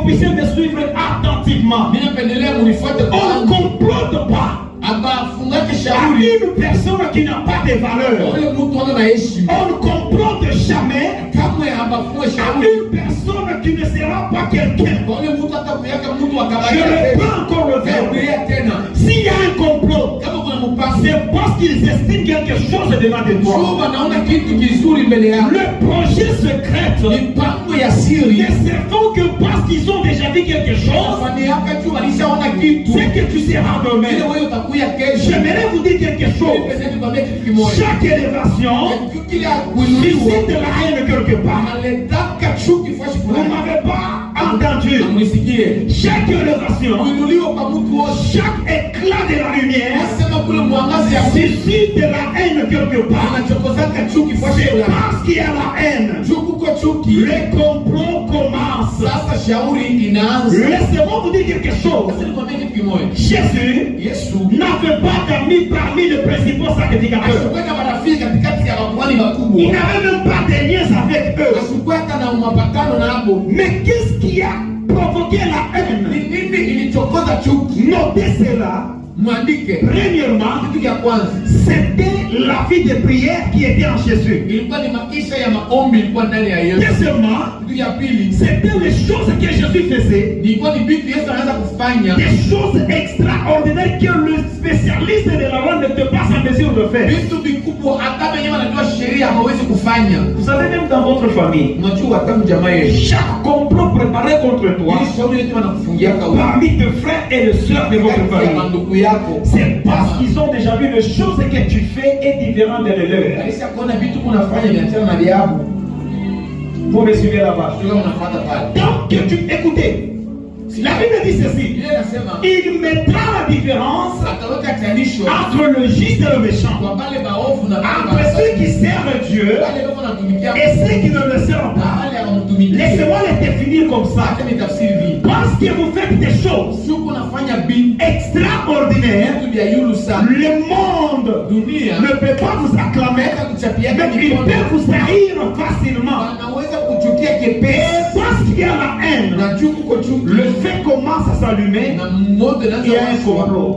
puissiez me suivre attentivement. On ne complote pas à une personne qui n'a pas de valeur. On ne complote jamais à une personne qui ne sera pas quelqu'un. Je reprends encore le verbe. S'il y a un complot, c'est parce qu'ils estiment quelque chose devant de toi. Le projet secret est certain que parce qu'ils ont déjà dit quelque chose, c'est que tu seras demain. J'aimerais vous dire quelque chose. Chaque élévation suscite de la haine quelque part. Vous ne m'avez pas entendu. Chaque élévation, chaque éclat de la lumière suscite de la haine quelque part. C'est parce qu'il y a la haine. Le complot commence. Laissez-moi vous dire quelque chose. Jésus n'avait pas d'amis parmi les principaux sacrificateurs. Il n'avait même pas de liens avec eux. Mais qu'est-ce qui a provoqué la haine? Notez cela. Premièrement, c'était la vie de prière qui était en Jésus. Deuxièmement, c'était les choses que Jésus faisait, des choses extraordinaires que le spécialiste de la loi n'était pas en mesure de faire. Vous savez, même dans votre famille, chaque complot préparé contre toi parmi tes frères et les sœurs de votre famille, c'est parce qu'ils ont déjà vu les choses que tu fais est différent de leurs. Vous me suivez là-bas. Donc écoutez, la Bible dit ceci: il mettra la différence entre le juste et le méchant, entre ceux qui servent Dieu et ceux qui ne le servent pas. Laissez-moi les définir comme ça. Parce que vous faites des choses extraordinaires, le monde ne peut pas vous acclamer, mais il peut vous haïr facilement. Parce qu'il y a la haine, le fait commence à s'allumer, il y a un complot.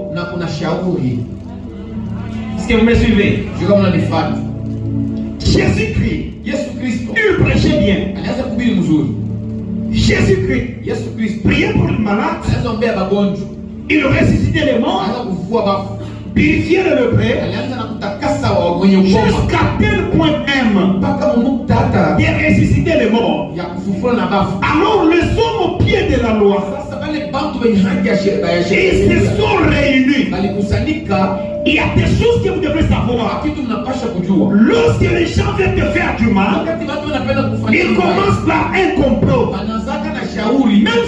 Est-ce que vous me suivez? Jésus-Christ, il prêchait bien. Jésus-Christ priait pour les malades, il ressuscitait les morts, purifiait les lépreux, jusqu'à tel point même de ressusciter les morts. Alors les hommes au pied de la loi, ils se sont réunis. Il y a des choses que vous devez savoir. Lorsque les gens veulent te faire du mal, ils commencent par un complot. Même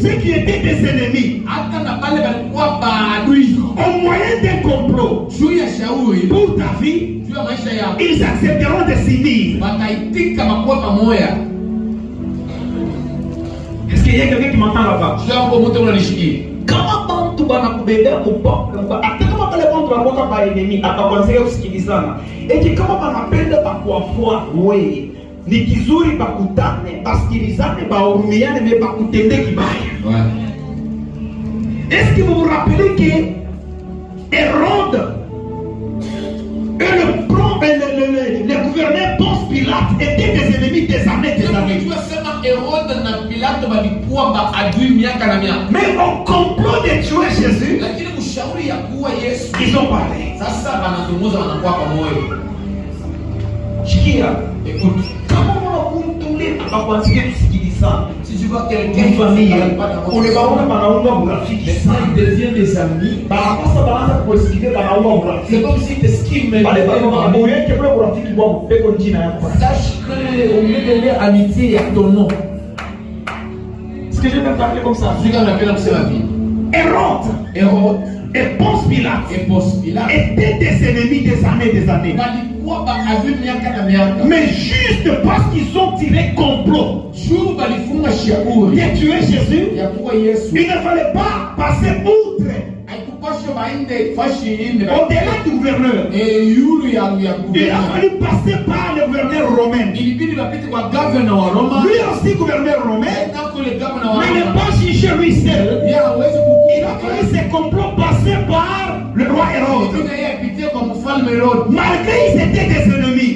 ceux qui étaient des ennemis, au moyen d'un complot pour ta vie, ils accepteront de s'unir. Est-ce qu'il y a quelqu'un qui m'entend là-bas? Kama mtu bana kubebea kupokea hata kama pale mtu anakuwa kwa enemy atakuanzia kusikilizana eti kama banapenda bakuafua wewe ni kizuri bakutane basikilizane bahurumiane mais bakutende kibaya. Est-ce que vous vous rappelez que Hérode et le gouverneur Ponce Pilate étaient des ennemis des années. Mais au complot de tuer Jésus, ils ont parlé. Écoute, comment on tourne à penser si tu vois quelqu'un une famille, on les va on devient des amis. C'est comme si tu esquives. Sache qu'on met de leur amitié à ton nom. Est-ce que je vais parler comme ça? Je vais m'appeler comme ça ma vie. Hérode et Ponce Pilate étaient des ennemis des années. Mais juste parce qu'ils ont tiré complot de tuer Jésus, il ne fallait pas passer outre Au-delà du gouverneur, il a fallu passer par le gouverneur romain. Lui aussi gouverneur romain, mais ne pas chercher lui seul. Il a fallu ce complot passer par le roi Hérode. Malgré qu'ils étaient des ennemis,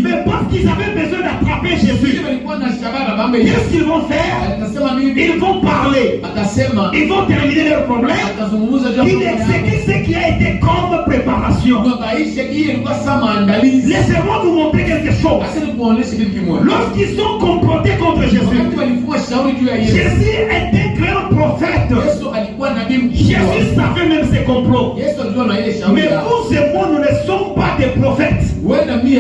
mais parce qu'ils avaient besoin d'attraper Jésus, qu'est-ce qu'ils vont faire? Ils vont parler. Ils vont terminer leur problème. Ils exécutent ce qui a été comme préparation. Laissez-moi vous montrer quelque chose. Lorsqu'ils sont complotés contre Jésus, Jésus était un grand prophète. Jésus savait même ses complots. Mais vous et